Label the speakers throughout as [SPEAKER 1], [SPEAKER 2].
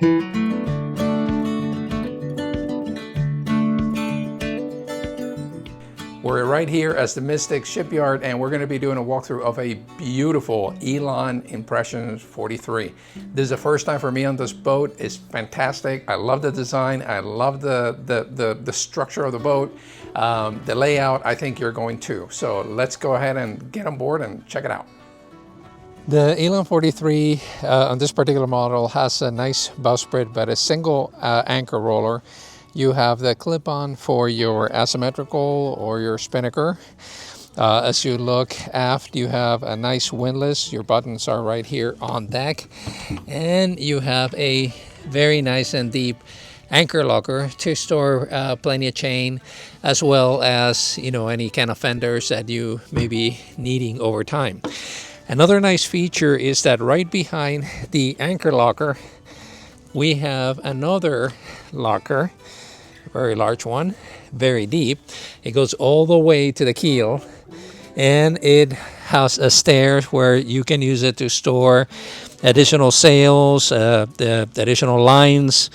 [SPEAKER 1] We're right here at the Mystic Shipyard, and we're going to be doing a walkthrough of a beautiful Elan Impression 43. This is the first time for me on this boat. It's fantastic. I love the design. I love the structure of the boat. The layout, I think you're going to. So let's go ahead and get on board and check it out. The Elan 43 on this particular model has a nice bowsprit, but a single anchor roller. You have the clip-on for your asymmetrical or your spinnaker. As you look aft, you have a nice windlass. Your buttons are right here on deck. And you have a very nice and deep anchor locker to store plenty of chain, as well as, you know, any kind of fenders that you may be needing over time. Another nice feature is that right behind the anchor locker, we have another locker. Very large one, very deep. It goes all the way to the keel, and it has a stair where you can use it to store additional sails, the additional lines.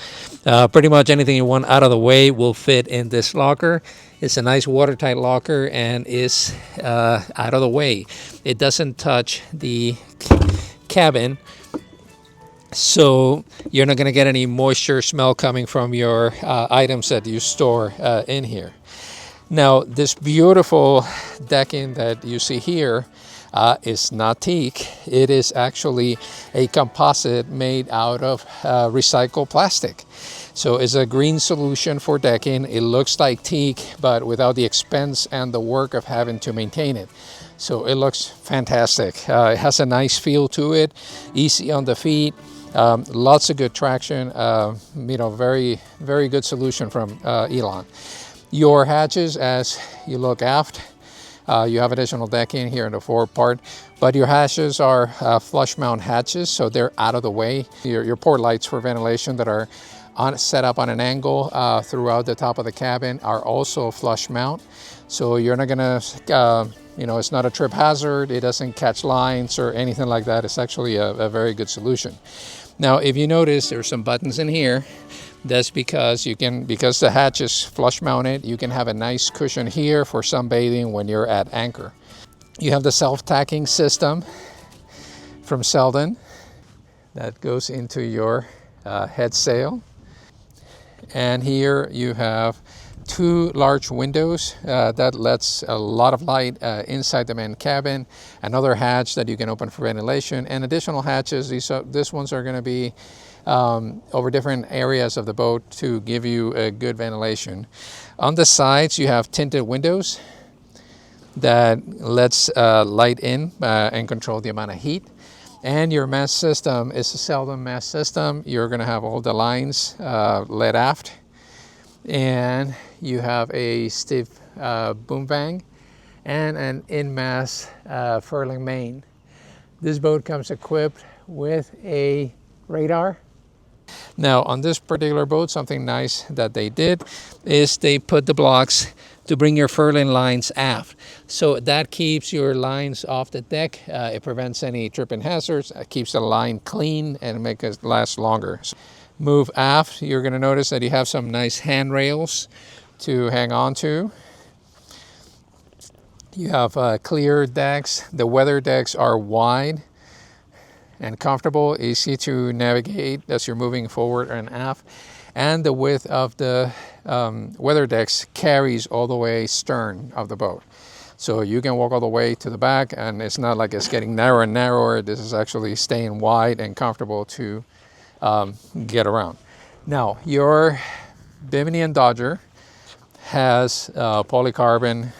[SPEAKER 1] Pretty much anything you want out of the way will fit in this locker. It's a nice watertight locker and is out of the way. It doesn't touch the cabin, so you're not going to get any moisture smell coming from your items that you store in here. Now, this beautiful decking that you see here is not teak. It is actually a composite made out of recycled plastic. So it's a green solution for decking. It looks like teak, but without the expense and the work of having to maintain it. So it looks fantastic. It has a nice feel to it, easy on the feet. Lots of good traction, you know, very good solution from Elan. Your hatches, as you look aft, you have additional decking here in the forward part, but your hatches are flush mount hatches, so they're out of the way. Your port lights for ventilation that are set up on an angle throughout the top of the cabin are also flush mount, so you're not gonna you know, it's not a trip hazard. It doesn't catch lines or anything like that. It's actually a very good solution. Now, if you notice, there's some buttons in here. That's because because the hatch is flush mounted, you can have a nice cushion here for sunbathing when you're at anchor. You have the self-tacking system from Salon that goes into your head sail. And here you have two large windows that lets a lot of light inside the main cabin. Another hatch that you can open for ventilation, and additional hatches. These ones are going to be over different areas of the boat to give you a good ventilation. On the sides, you have tinted windows that lets light in and control the amount of heat. And your mast system is a Salon mast system. You're going to have all the lines led aft. And you have a stiff boom bang and an in-mast furling main. This boat comes equipped with a radar. Now, on this particular boat, something nice that they did is they put the blocks to bring your furling lines aft. So that keeps your lines off the deck. It prevents any tripping hazards. It keeps the line clean and makes it last longer. Move aft, you're going to notice that you have some nice handrails to hang on to. You have clear decks. The weather decks are wide and comfortable, easy to navigate as you're moving forward and aft. And the width of the weather decks carries all the way stern of the boat. So you can walk all the way to the back, and it's not like it's getting narrower and narrower. This is actually staying wide and comfortable to get around. Now, your Bimini and Dodger has polycarbon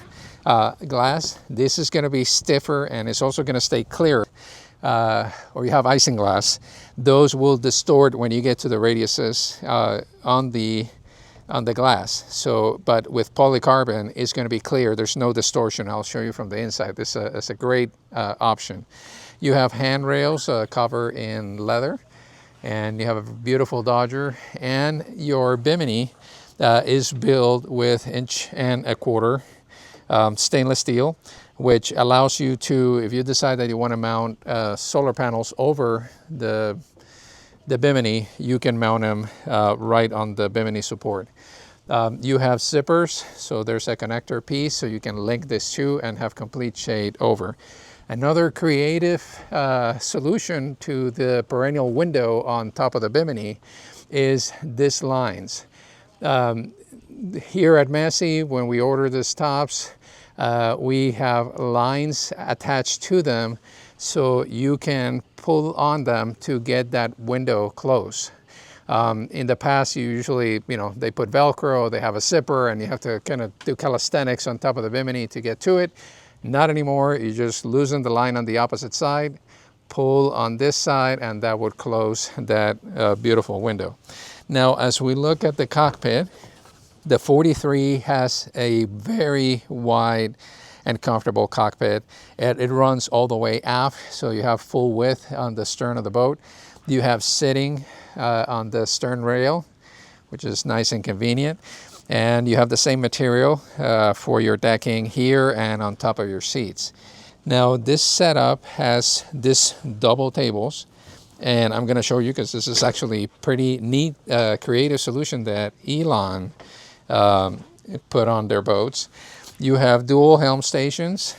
[SPEAKER 1] glass. This is going to be stiffer, and it's also going to stay clear. Or you have isinglass. Those will distort when you get to the radiuses on the glass. So, but with polycarbon, it's going to be clear. There's no distortion. I'll show you from the inside. This is a great option. You have handrails covered in leather. And you have a beautiful Dodger, and your Bimini is built with 1.25 inch stainless steel, which allows you to, if you decide that you want to mount solar panels over the the bimini, you can mount them right on the bimini support. You have zippers, so there's a connector piece, so you can link this to and have complete shade over. Another creative solution to the perennial window on top of the bimini is this lines. Here at Massey, when we order these tops, we have lines attached to them so you can pull on them to get that window closed. In the past, you usually, they put Velcro, they have a zipper, and you have to kind of do calisthenics on top of the bimini to get to it. Not anymore. You just loosen the line on the opposite side, pull on this side, and that would close that beautiful window. Now, as we look at the cockpit, the 43 has a very wide and comfortable cockpit. It runs all the way aft, so you have full width on the stern of the boat. You have sitting on the stern rail, which is nice and convenient. And you have the same material for your decking here and on top of your seats. Now, this setup has this double tables, and I'm going to show you because this is actually pretty neat, creative solution that Elan put on their boats. You have dual helm stations.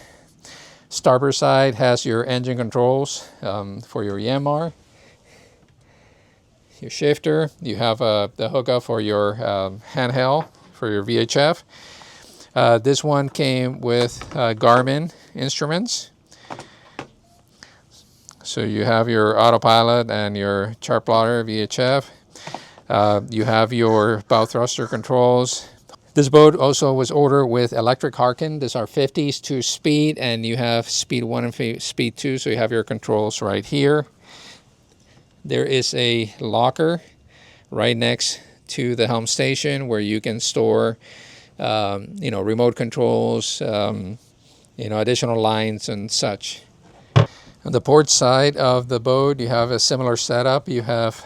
[SPEAKER 1] Starboard side has your engine controls for your Yanmar, your shifter. You have the hookup for your handheld for your VHF. This one came with Garmin instruments. So you have your autopilot and your chart plotter VHF. You have your bow thruster controls. This boat also was ordered with electric Harken. These are 50s 2-speed, and you have speed 1 and speed 2, so you have your controls right here. There is a locker right next to the helm station where you can store, remote controls, additional lines and such. On the port side of the boat, you have a similar setup. You have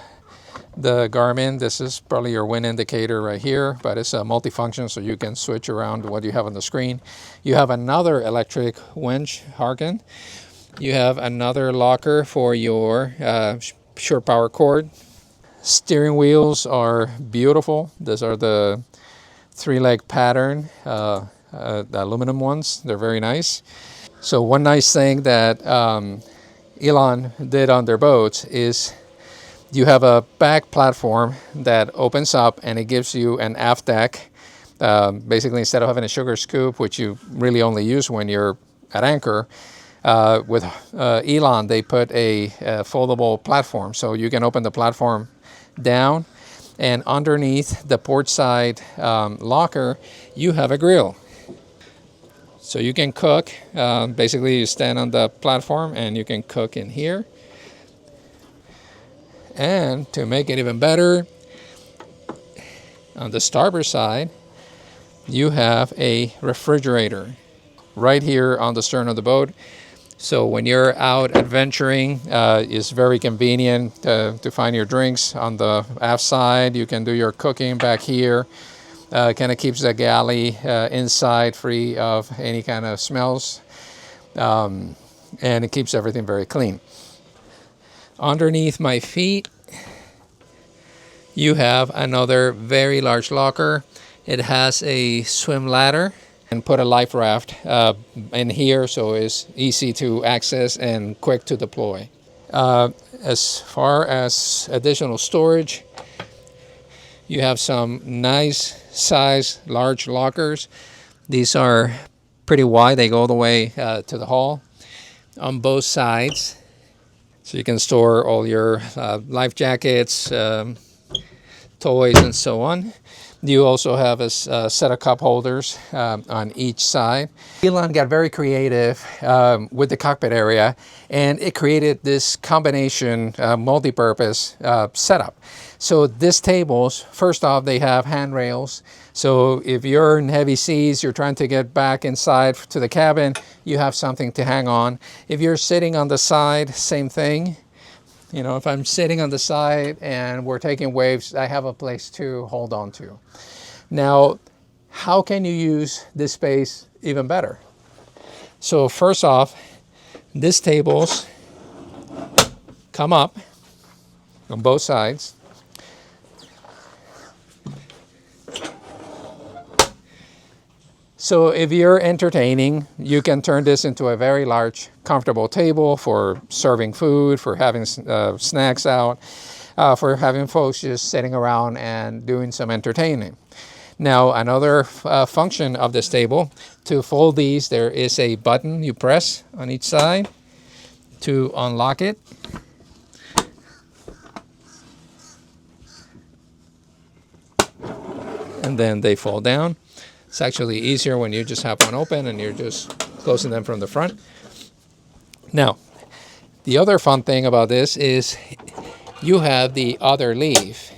[SPEAKER 1] the Garmin. This is probably your wind indicator right here, but it's a multifunction, so you can switch around what you have on the screen. You have another electric winch Harken. You have another locker for your shore power cord. Steering wheels are beautiful. These are the 3-leg pattern, the aluminum ones. They're very nice. So one nice thing that Elan did on their boats is you have a back platform that opens up and it gives you an aft deck. Basically, instead of having a sugar scoop, which you really only use when you're at anchor, with Elan, they put a foldable platform. So you can open the platform down, and underneath the port side locker, you have a grill. So you can cook. Basically, you stand on the platform and you can cook in here. And to make it even better, on the starboard side, you have a refrigerator right here on the stern of the boat. So when you're out adventuring, it's very convenient to find your drinks on the aft side. You can do your cooking back here. Kind of keeps the galley inside free of any kind of smells. And it keeps everything very clean. Underneath my feet, you have another very large locker. It has a swim ladder and put a life raft in here, so it's easy to access and quick to deploy. As far as additional storage, you have some nice size large lockers. These are pretty wide. They go all the way to the hull on both sides. So you can store all your life jackets, toys, and so on. You also have a set of cup holders on each side. Elan got very creative with the cockpit area, and it created this combination multi-purpose setup. So these tables, first off, they have handrails. So if you're in heavy seas, you're trying to get back inside to the cabin, you have something to hang on. If you're sitting on the side, same thing. If I'm sitting on the side and we're taking waves, I have a place to hold on to. Now, how can you use this space even better? So first off, these tables come up on both sides. So if you're entertaining, you can turn this into a very large, comfortable table for serving food, for having snacks out, for having folks just sitting around and doing some entertaining. Now, another function of this table, to fold these, there is a button you press on each side to unlock it. And then they fall down. It's actually easier when you just have one open and you're just closing them from the front. Now, the other fun thing about this is you have the other leaf.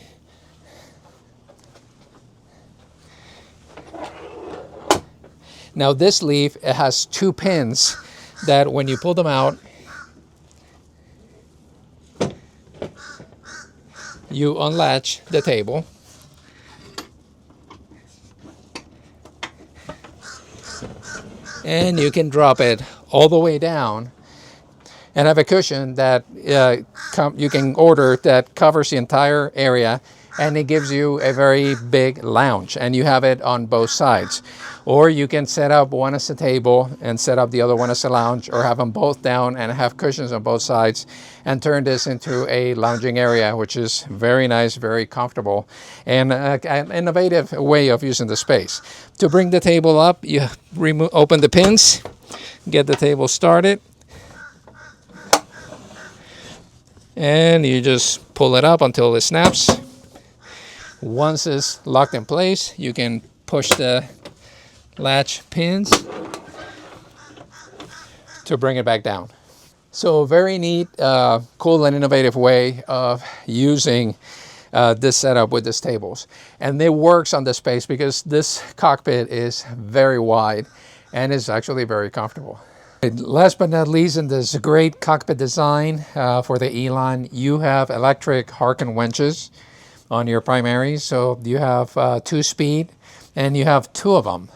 [SPEAKER 1] Now this leaf, it has two pins that when you pull them out, you unlatch the table. And you can drop it all the way down and have a cushion that you can order that covers the entire area, and it gives you a very big lounge, and you have it on both sides. Or you can set up one as a table and set up the other one as a lounge, or have them both down and have cushions on both sides and turn this into a lounging area, which is very nice, very comfortable, and an innovative way of using the space. To bring the table up, you open the pins, get the table started, and you just pull it up until it snaps. Once it's locked in place, you can push the latch pins to bring it back down. So very neat, cool and innovative way of using this setup with these tables. And it works on the space because this cockpit is very wide and is actually very comfortable. Last but not least, in this great cockpit design for the Elan, you have electric Harken winches on your primaries. So you have 2-speed and you have 2 of them.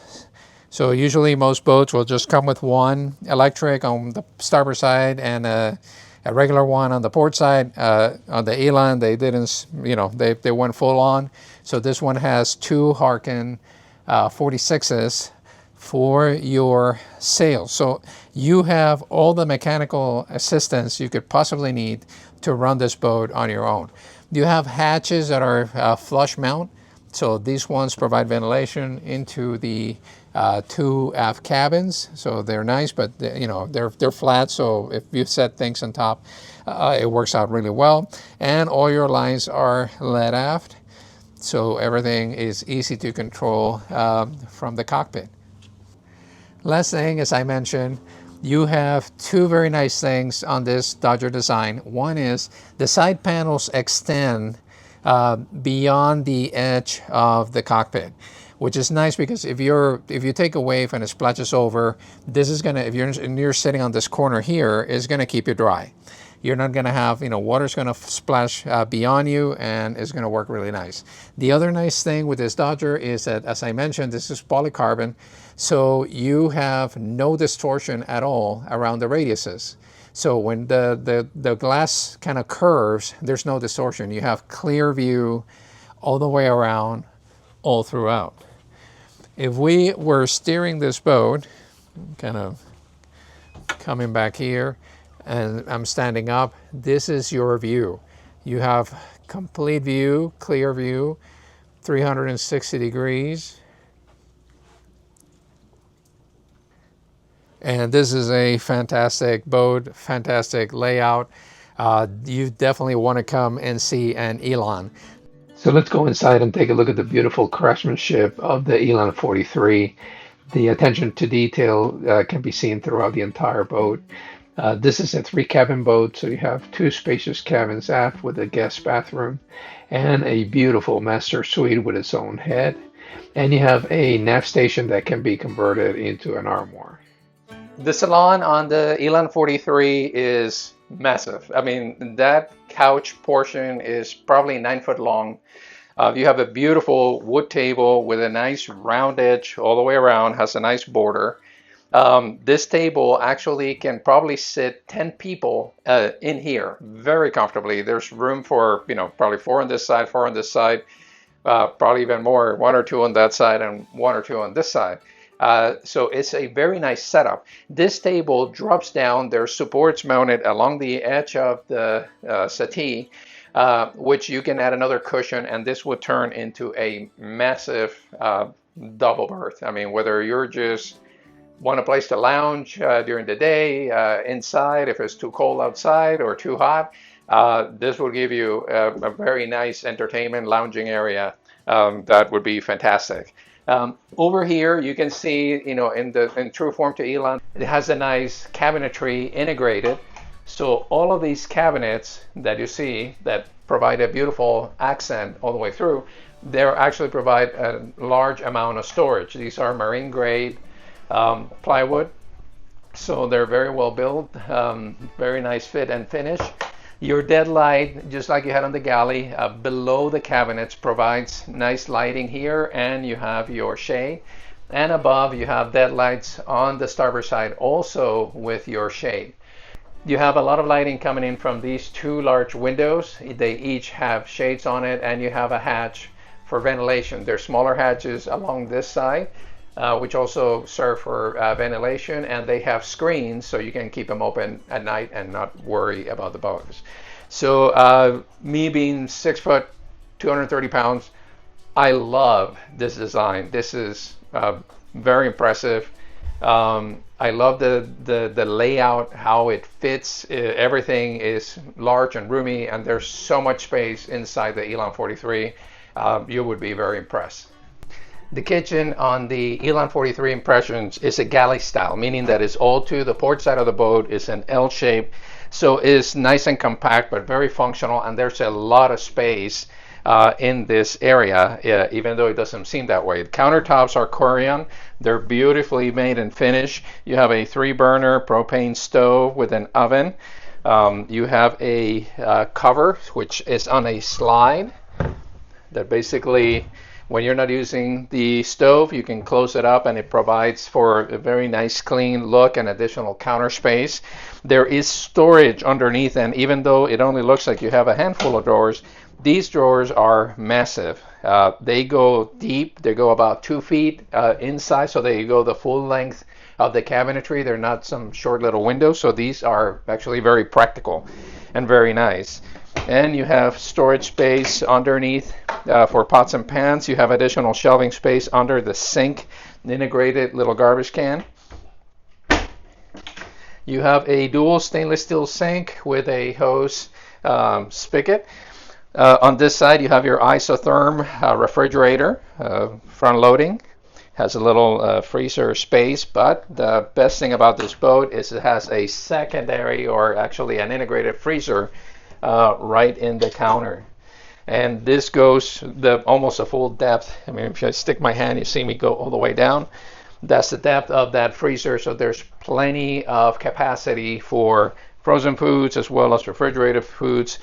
[SPEAKER 1] So usually most boats will just come with one electric on the starboard side and a regular one on the port side. On the Elan, they didn't, they went full on. So this one has 2 Harken 46s for your sails. So you have all the mechanical assistance you could possibly need to run this boat on your own. You have hatches that are flush mount. So these ones provide ventilation into the 2 aft cabins. So they're nice, but they're flat. So if you set things on top, it works out really well. And all your lines are led aft. So everything is easy to control from the cockpit. Last thing, as I mentioned, you have 2 very nice things on this Dodger design. One is the side panels extend beyond the edge of the cockpit, which is nice because if you take a wave and it splashes over, this is gonna, if you're sitting on this corner here, is gonna keep you dry. You're not gonna have, water's gonna splash beyond you, and it's gonna work really nice. The other nice thing with this Dodger is that, as I mentioned, this is polycarbon, so you have no distortion at all around the radiuses. So when the glass kind of curves, there's no distortion. You have clear view all the way around, all throughout. If we were steering this boat, kind of coming back here, and I'm standing up, this is your view. You have complete view, clear view, 360 degrees. And this is a fantastic boat, fantastic layout. You definitely want to come and see an Elan. So let's go inside and take a look at the beautiful craftsmanship of the Elan 43. The attention to detail can be seen throughout the entire boat. This is a 3-cabin boat, so you have 2 spacious cabins aft with a guest bathroom and a beautiful master suite with its own head. And you have a nav station that can be converted into an armoire. The salon on the Elan 43 is massive. I mean, that couch portion is probably 9 foot long. You have a beautiful wood table with a nice round edge all the way around, has a nice border. This table actually can probably sit 10 people in here very comfortably. There's room for, probably 4 on this side, 4 on this side, probably even more, 1 or 2 on that side and 1 or 2 on this side. So it's a very nice setup. This table drops down. There's supports mounted along the edge of the settee, which you can add another cushion, and this would turn into a massive double berth. I mean, whether you're just want a place to lounge during the day, inside if it's too cold outside or too hot, this will give you a very nice entertainment lounging area that would be fantastic. Over here, you can see, in true form to Elan, it has a nice cabinetry integrated. So all of these cabinets that you see that provide a beautiful accent all the way through, they actually provide a large amount of storage. These are marine grade plywood, so they're very well built, very nice fit and finish. Your dead light, just like you had on the Galley, below the cabinets provides nice lighting here, and you have your shade. And above you have dead lights on the starboard side also with your shade. You have a lot of lighting coming in from these 2 large windows. They each have shades on it, and you have a hatch for ventilation. There's smaller hatches along this side, which also serve for ventilation, and they have screens so you can keep them open at night and not worry about the bugs. So me being 6 foot, 230 pounds, I love this design. This is very impressive. I love the layout, how it fits. Everything is large and roomy, and there's so much space inside the Elan 43. You would be very impressed. The kitchen on the Elan 43 Impressions is a galley style, meaning that it's all to the port side of the boat. It's an L shape, so it's nice and compact but very functional, and there's a lot of space in this area, even though it doesn't seem that way. The countertops are Corian. They're beautifully made and finished. You have a 3-burner propane stove with an oven. You have a cover which is on a slide that basically, when you're not using the stove, you can close it up, and it provides for a very nice clean look and additional counter space. There is storage underneath, and even though it only looks like you have a handful of drawers, these drawers are massive. They go deep. They go about 2 feet inside, so they go the full length of the cabinetry. They're not some short little windows, so these are actually very practical and very nice. And you have storage space underneath for pots and pans. You have additional shelving space under the sink, an integrated little garbage can. You have a dual stainless steel sink with a hose spigot. On this side, you have your isotherm refrigerator, front loading. Has a little freezer space, but the best thing about this boat is it has a secondary, or actually an integrated freezer right in the counter. And this goes almost a full depth. I mean, if I stick my hand, you see me go all the way down. That's the depth of that freezer, so there's plenty of capacity for frozen foods as well as refrigerated foods.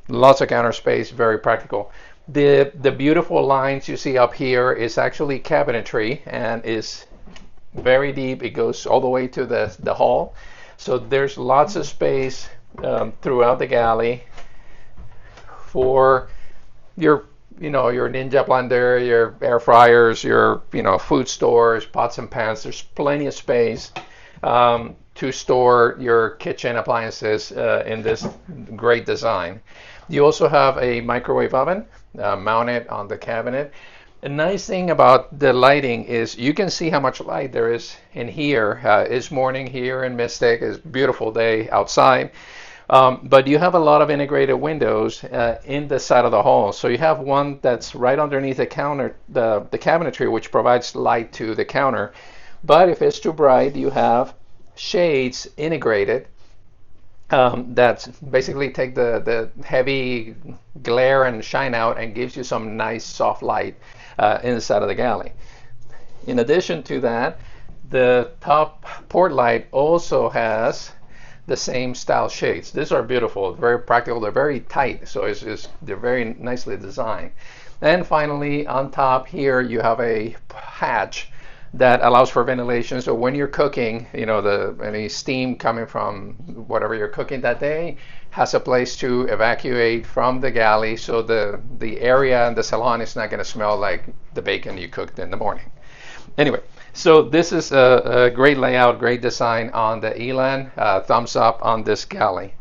[SPEAKER 1] Lots of counter space, very practical. The beautiful lines you see up here is actually cabinetry and is very deep. It goes all the way to the hull. So there's lots of space throughout the galley for your Ninja blender, your air fryers, your food stores, pots and pans. There's plenty of space to store your kitchen appliances in this great design. You also have a microwave oven mounted on the cabinet. A nice thing about the lighting is you can see how much light there is in here. It's morning here in Mystic. It's a beautiful day outside. But you have a lot of integrated windows in the side of the hall. So you have one that's right underneath the counter, the cabinetry, which provides light to the counter. But if it's too bright, you have shades integrated that basically take the heavy glare and shine out and gives you some nice soft light inside of the galley. In addition to that, the top port light also has the same style shades. These are beautiful, very practical. They're very tight, so they're very nicely designed. And finally, on top here, you have a hatch that allows for ventilation. So when you're cooking, you know, any steam coming from whatever you're cooking that day has a place to evacuate from the galley, so the area in the salon is not going to smell like the bacon you cooked in the morning. Anyway, so this is a great layout, great design on the Elan. Thumbs up on this galley.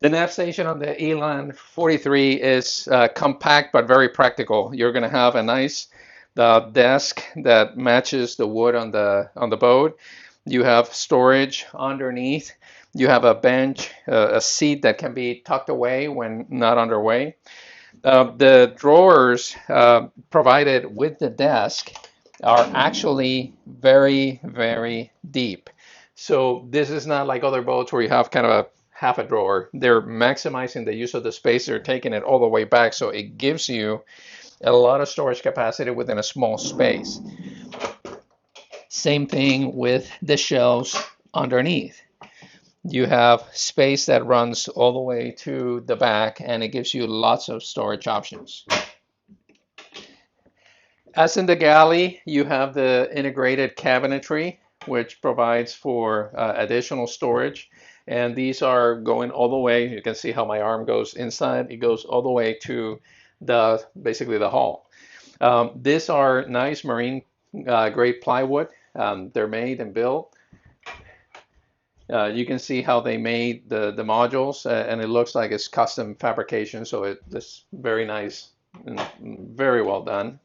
[SPEAKER 1] The nav station on the Elan 43 is compact but very practical. You're going to have a nice desk that matches the wood on the boat. You have storage underneath. You have a bench, a seat that can be tucked away when not underway. The drawers provided with the desk are actually very, very deep. So this is not like other boats where you have kind of a half a drawer. They're maximizing the use of the space. They're taking it all the way back, so it gives you a lot of storage capacity within a small space. Same thing with the shelves underneath. You have space that runs all the way to the back, and it gives you lots of storage options. As in the galley, you have the integrated cabinetry, which provides for additional storage. And these are going all the way. You can see how my arm goes inside. It goes all the way to basically the hull. These are nice marine grade plywood. They're made and built. You can see how they made the modules, and it looks like it's custom fabrication. So it's very nice and very well done.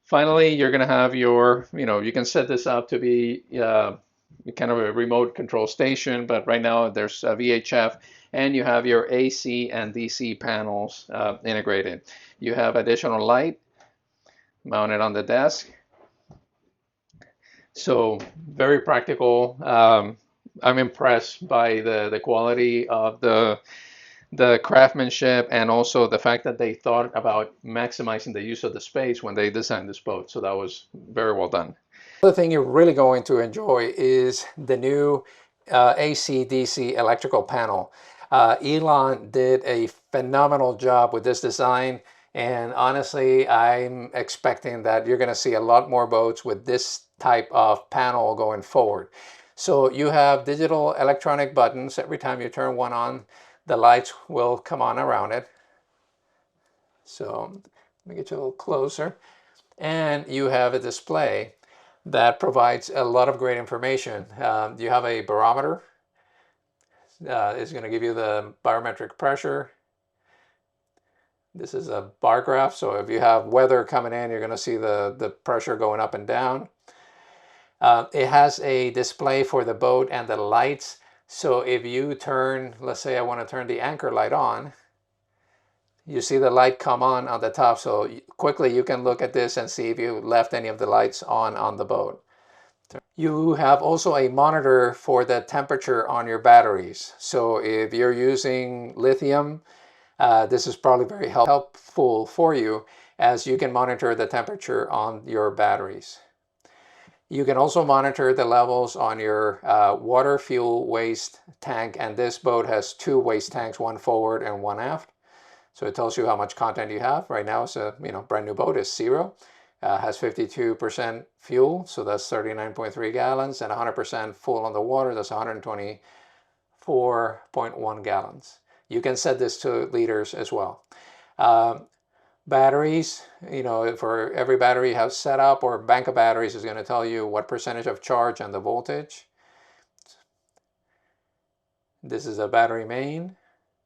[SPEAKER 1] Finally, you're going to have your, you can set this up to be kind of a remote control station, but right now there's a VHF, and you have your AC and DC panels integrated. You have additional light mounted on the desk. So very practical. I'm impressed by the quality of the craftsmanship, and also the fact that they thought about maximizing the use of the space when they designed this boat. So that was very well done. The other thing you're really going to enjoy is the new AC/DC electrical panel. Elan did a phenomenal job with this design, and honestly, I'm expecting that you're going to see a lot more boats with this type of panel going forward. So you have digital electronic buttons. Every time you turn one on, the lights will come on around it. So let me get you a little closer. And you have a display that provides a lot of great information. You have a barometer. It's going to give you the barometric pressure. This is a bar graph, so if you have weather coming in, you're going to see the pressure going up and down. It has a display for the boat and the lights. So if you turn, let's say I want to turn the anchor light on, you see the light come on the top. So quickly you can look at this and see if you left any of the lights on the boat. You have also a monitor for the temperature on your batteries. So if you're using lithium, this is probably very helpful for you, as you can monitor the temperature on your batteries. You can also monitor the levels on your water, fuel, waste tank, and this boat has two waste tanks, one forward and one aft. So it tells you how much content you have. Right now, it's a brand new boat, is 0. Has 52% fuel, so that's 39.3 gallons, and 100% full on the water, that's 124.1 gallons. You can set this to liters as well. Batteries, for every battery you have set up, or bank of batteries is going to tell you what percentage of charge and the voltage. This is a battery main.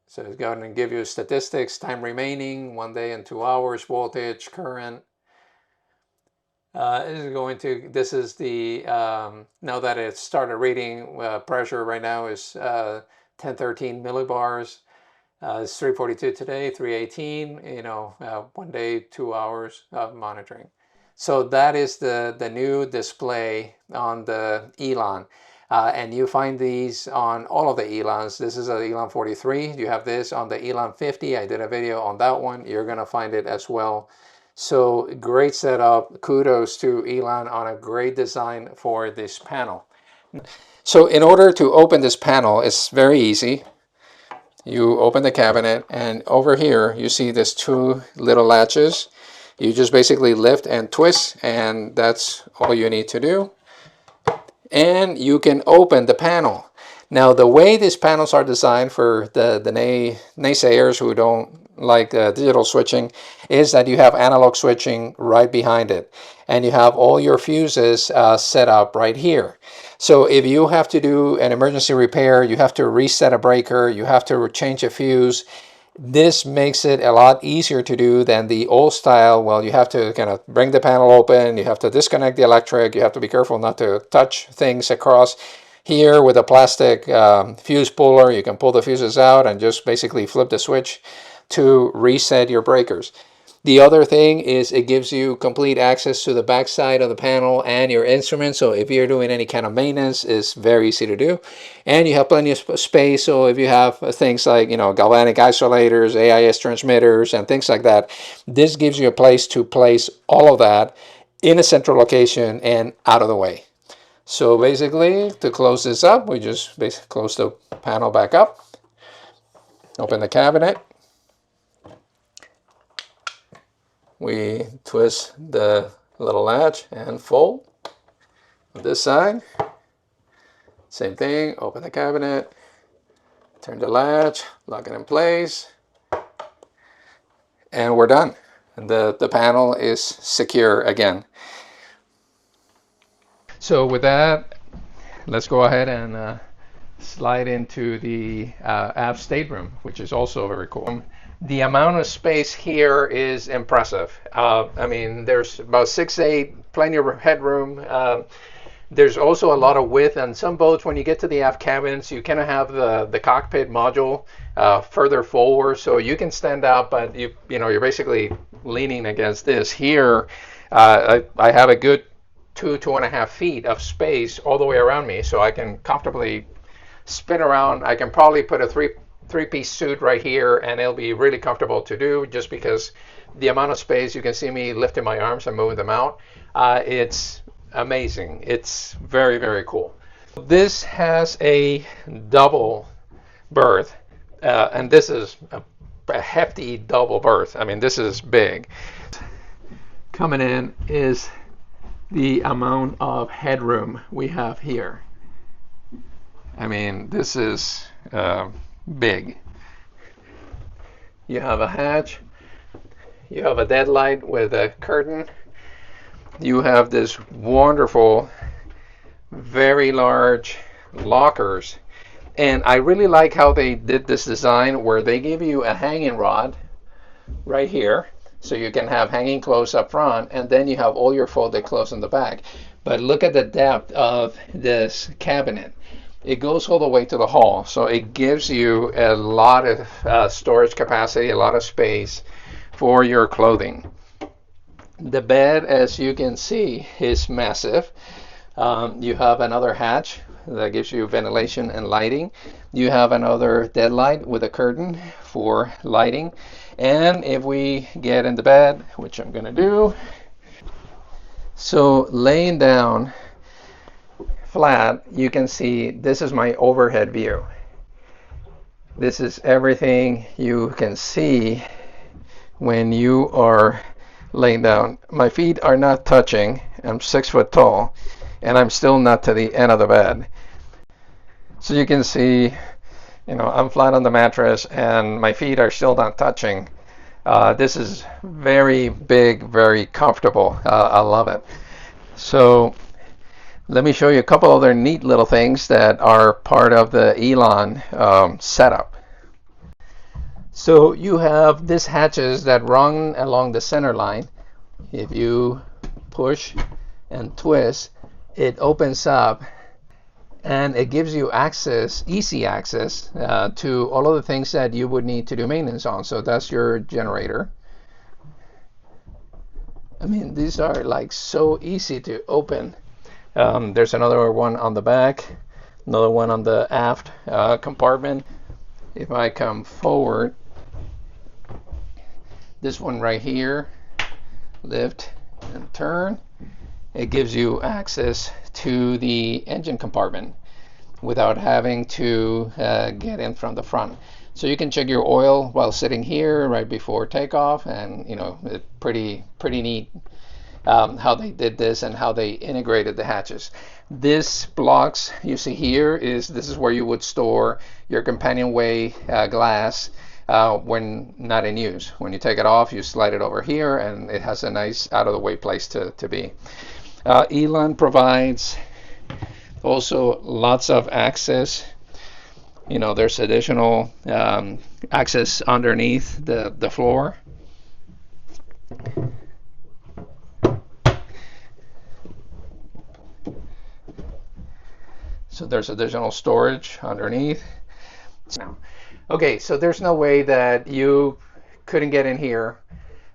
[SPEAKER 1] So it's going to give you statistics, time remaining, 1 day and 2 hours, voltage, current. This is the, now that it started reading pressure right now is 1013 millibars. It's 342 today, 318, 1 day, 2 hours of monitoring. So that is the new display on the Elan. And you find these on all of the Elans. This is an Elan 43. You have this on the Elan 50. I did a video on that one. You're going to find it as well. So great setup. Kudos to Elan on a great design for this panel. So in order to open this panel, it's very easy. you open the cabinet, and over here you see there's two little latches. You just basically lift and twist, and that's all you need to do. And you can open the panel. Now, the way these panels are designed for the naysayers who don't like digital switching is that you have analog switching right behind it, and you have all your fuses set up right here. So if you have to do an emergency repair, you have to reset a breaker, you have to change a fuse, this makes it a lot easier to do than the old style. Well, you have to kind of bring the panel open, you have to disconnect the electric, you have to be careful not to touch things across. Here with a plastic fuse puller, you can pull the fuses out and just basically flip the switch to reset your breakers. The other thing is it gives you complete access to the back side of the panel and your instruments. So if you're doing any kind of maintenance, it's very easy to do. And you have plenty of space. So if you have things like, galvanic isolators, AIS transmitters, and things like that, this gives you a place to place all of that in a central location and out of the way. So basically, to close this up, we just basically close the panel back up, open the cabinet. We twist the little latch and fold. On this side, same thing, open the cabinet, turn the latch, lock it in place, and we're done. And the panel is secure again. So with that, let's go ahead and slide into the aft stateroom, which is also very cool. The amount of space here is impressive. I mean, there's about 6'8", plenty of headroom. There's also a lot of width, and some boats, when you get to the aft cabins, you kind of have the cockpit module further forward, so you can stand up, but you're basically leaning against this. Here, I have a good 2.5 feet of space all the way around me, so I can comfortably spin around. I can probably put a three-piece suit right here, and it'll be really comfortable to do, just because the amount of space. You can see me lifting my arms and moving them out. It's amazing. It's very, very cool. This has a double berth, and this is a hefty double berth. I mean, this is big. Coming in is the amount of headroom we have here. I mean, this is big. You have a hatch, you have a deadlight with a curtain, you have this wonderful, very large lockers, and I really like how they did this design where they give you a hanging rod right here, so you can have hanging clothes up front, and then you have all your folded clothes in the back. But look at the depth of this cabinet. It goes all the way to the hull, so it gives you a lot of storage capacity, a lot of space for your clothing. The bed, as you can see, is massive. You have another hatch that gives you ventilation and lighting. You have another deadlight with a curtain for lighting. And if we get in the bed, which I'm going to do, so laying down flat, you can see this is my overhead view. This is everything you can see when you are laying down. My feet are not touching. I'm 6 foot tall, and I'm still not to the end of the bed. So you can see, I'm flat on the mattress, and my feet are still not touching. This is very big, very comfortable. I love it. So let me show you a couple other neat little things that are part of the Elan setup. So you have these hatches that run along the center line. If you push and twist, it opens up, and it gives you access, easy access, to all of the things that you would need to do maintenance on. So that's your generator. I mean, these are like so easy to open. There's another one on the back, another one on the aft compartment. If I come forward, this one right here, lift and turn, it gives you access to the engine compartment without having to get in from the front. So you can check your oil while sitting here right before takeoff, and you know, pretty neat how they did this and how they integrated the hatches. This blocks you see here this is where you would store your companionway glass when not in use. When you take it off, you slide it over here, and it has a nice out of the way place to be. Elan provides also lots of access. You know, there's additional access underneath the floor. So there's additional storage underneath. Okay, so there's no way that you couldn't get in here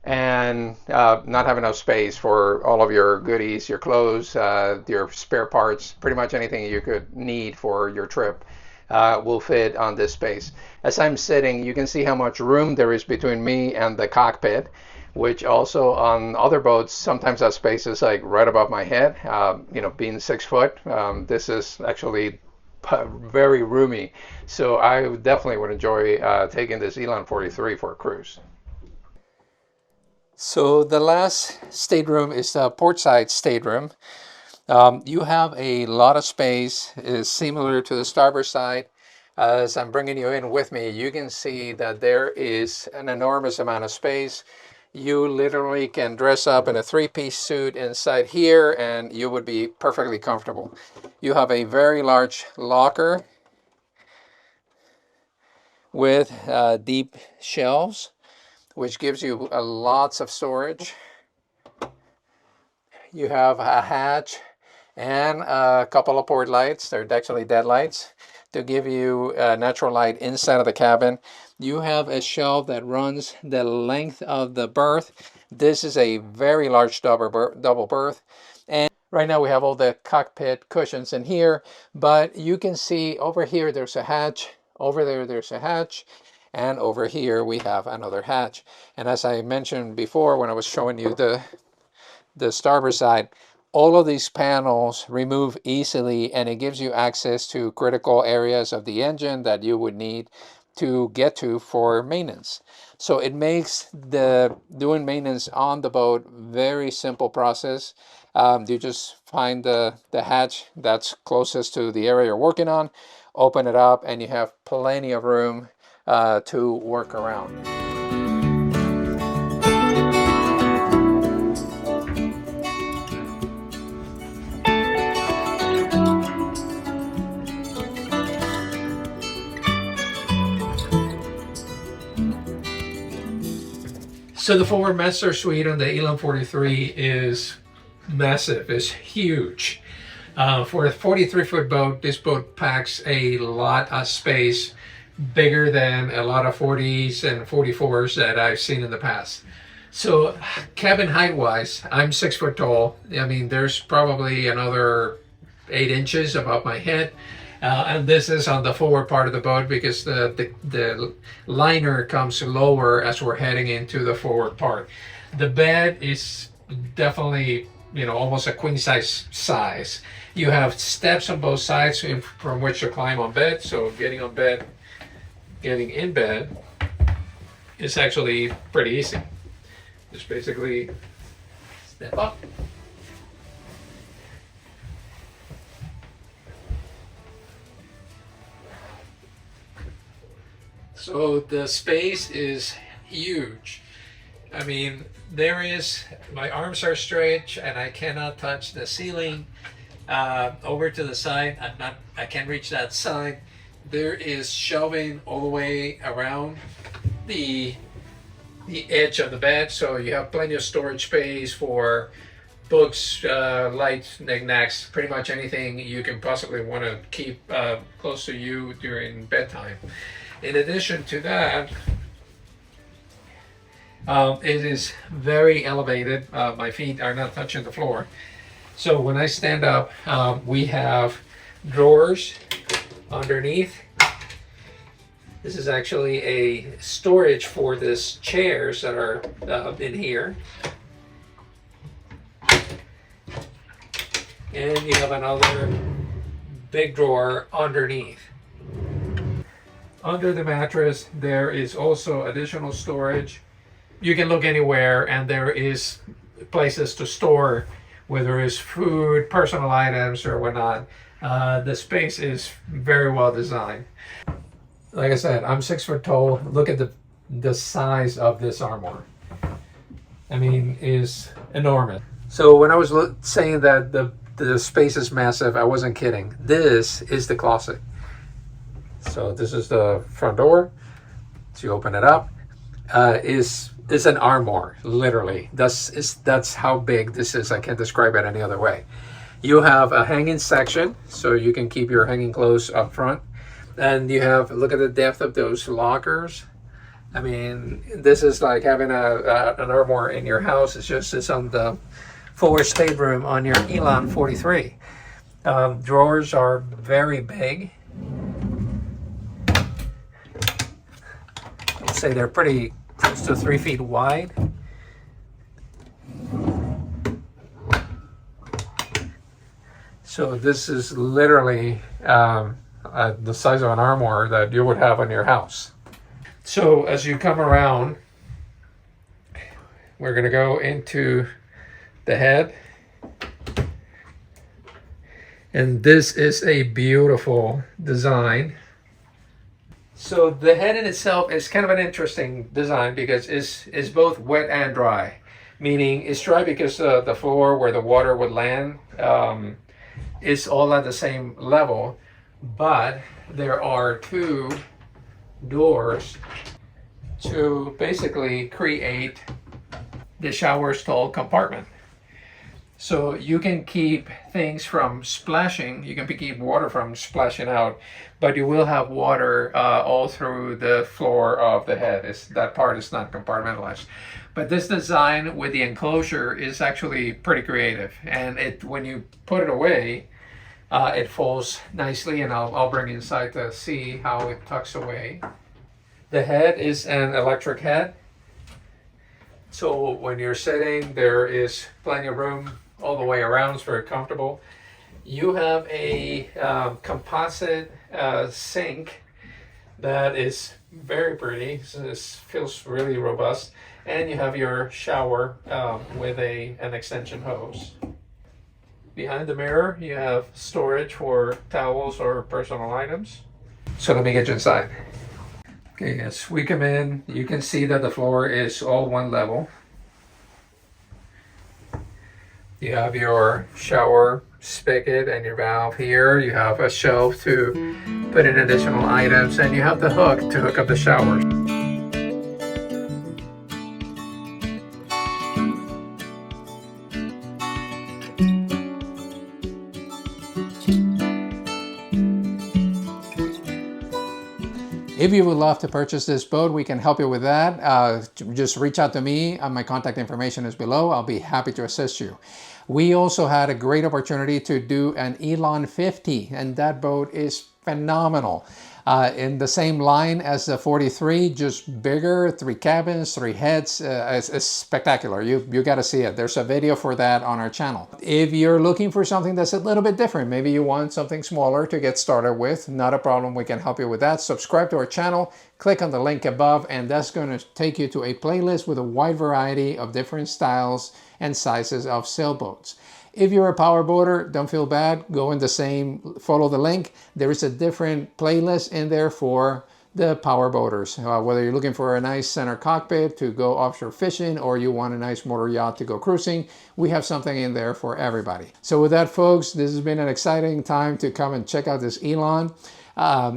[SPEAKER 1] and not have enough space for all of your goodies, your clothes, your spare parts, pretty much anything you could need for your trip will fit on this space. As I'm sitting, you can see how much room there is between me and the cockpit, which also on other boats, sometimes that space is like right above my head. You know, being 6 foot, this is actually very roomy. So I definitely would enjoy taking this Elan 43 for a cruise. So the last stateroom is the portside stateroom. You have a lot of space. It's similar to the starboard side. As I'm bringing you in with me, you can see that there is an enormous amount of space. You literally can dress up in a 3-piece suit inside here and you would be perfectly comfortable. You have a very large locker with deep shelves, which gives you lots of storage. You have a hatch and a couple of port lights. They're actually dead lights to give you natural light inside of the cabin. You have a shelf that runs the length of the berth. This is a very large double berth. And right now we have all the cockpit cushions in here, but you can see over here there's a hatch, over there there's a hatch, and over here we have another hatch. And as I mentioned before when I was showing you the starboard side, all of these panels remove easily, and it gives you access to critical areas of the engine that you would need to get to for maintenance. So it makes doing maintenance on the boat very simple process. You just find the hatch that's closest to the area you're working on, open it up, and you have plenty of room to work around. So the forward master suite on the Elan 43 is massive. It's huge. For a 43-foot boat, this boat packs a lot of space, bigger than a lot of 40s and 44s that I've seen in the past. So cabin height wise, I'm 6 foot tall. I mean, there's probably another 8 inches above my head. And this is on the forward part of the boat because the liner comes lower as we're heading into the forward part. The bed is definitely, you know, almost a queen size. You have steps on both sides from which to climb on bed. So getting in bed is actually pretty easy. Just basically step up. So the space is huge. I mean, my arms are stretched and I cannot touch the ceiling. Over to the side, I can't reach that side. There is shelving all the way around the edge of the bed, so you have plenty of storage space for books, lights, knickknacks, pretty much anything you can possibly want to keep close to you during bedtime. In addition to that, it is very elevated. My feet are not touching the floor. So when I stand up, we have drawers underneath. This is actually a storage for these chairs that are in here. And you have another big drawer underneath. Under the mattress, there is also additional storage. You can look anywhere and there is places to store, whether it's food, personal items, or whatnot. The space is very well designed. Like I said, I'm 6 foot tall. Look at the size of this armoire. I mean, is enormous. So when I was saying that the space is massive, I wasn't kidding. This is the closet. So this is the front door. So you open it up. Is an armoire, literally. That's how big this is. I can't describe it any other way. You have a hanging section, so you can keep your hanging clothes up front. And you have, look at the depth of those lockers. I mean, this is like having an armoire in your house. It's on the forward stateroom on your Elan 43. Drawers are very big. I'd say they're pretty close to 3 feet wide. So this is literally the size of an armoire that you would have in your house. So as you come around, we're going to go into the head. And this is a beautiful design. So the head in itself is kind of an interesting design because it's both wet and dry. Meaning it's dry because the floor where the water would land is all at the same level. But there are 2 doors to basically create the shower stall compartment. So you can keep things from splashing, you can keep water from splashing out, but you will have water all through the floor of the head. That part is not compartmentalized. But this design with the enclosure is actually pretty creative. And when you put it away, it falls nicely, and I'll bring you inside to see how it tucks away. The head is an electric head. So when you're sitting, there is plenty of room all the way around. It's very comfortable. You have a composite sink that is very pretty. So this feels really robust. And you have your shower with an extension hose. Behind the mirror, you have storage for towels or personal items. So let me get you inside. Okay, as we come in, you can see that the floor is all one level. You have your shower spigot and your valve here. You have a shelf to put in additional items, and you have the hook to hook up the shower. If you would love to purchase this boat, we can help you with that. Just reach out to me. My contact information is below. I'll be happy to assist you. We also had a great opportunity to do an Elan 50, and that boat is phenomenal. In the same line as the 43, just bigger, 3 cabins, 3 heads. It's spectacular. You got to see it. There's a video for that on our channel. If you're looking for something that's a little bit different, maybe you want something smaller to get started with, not a problem. We can help you with that. Subscribe to our channel, click on the link above, and that's going to take you to a playlist with a wide variety of different styles and sizes of sailboats. If you're a power boater, don't feel bad. Go in the same, follow the link. There is a different playlist in there for the power boaters. Whether you're looking for a nice center cockpit to go offshore fishing or you want a nice motor yacht to go cruising, we have something in there for everybody. So with that, folks, this has been an exciting time to come and check out this Elan.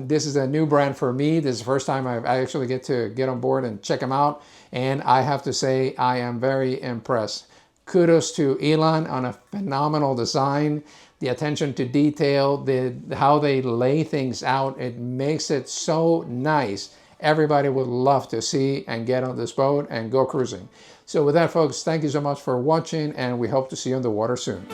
[SPEAKER 1] This is a new brand for me. This is the first time I actually get to get on board and check them out. And I have to say, I am very impressed. Kudos to Elan on a phenomenal design, the attention to detail, how they lay things out. It makes it so nice. Everybody would love to see and get on this boat and go cruising. So with that, folks, thank you so much for watching, and we hope to see you on the water soon.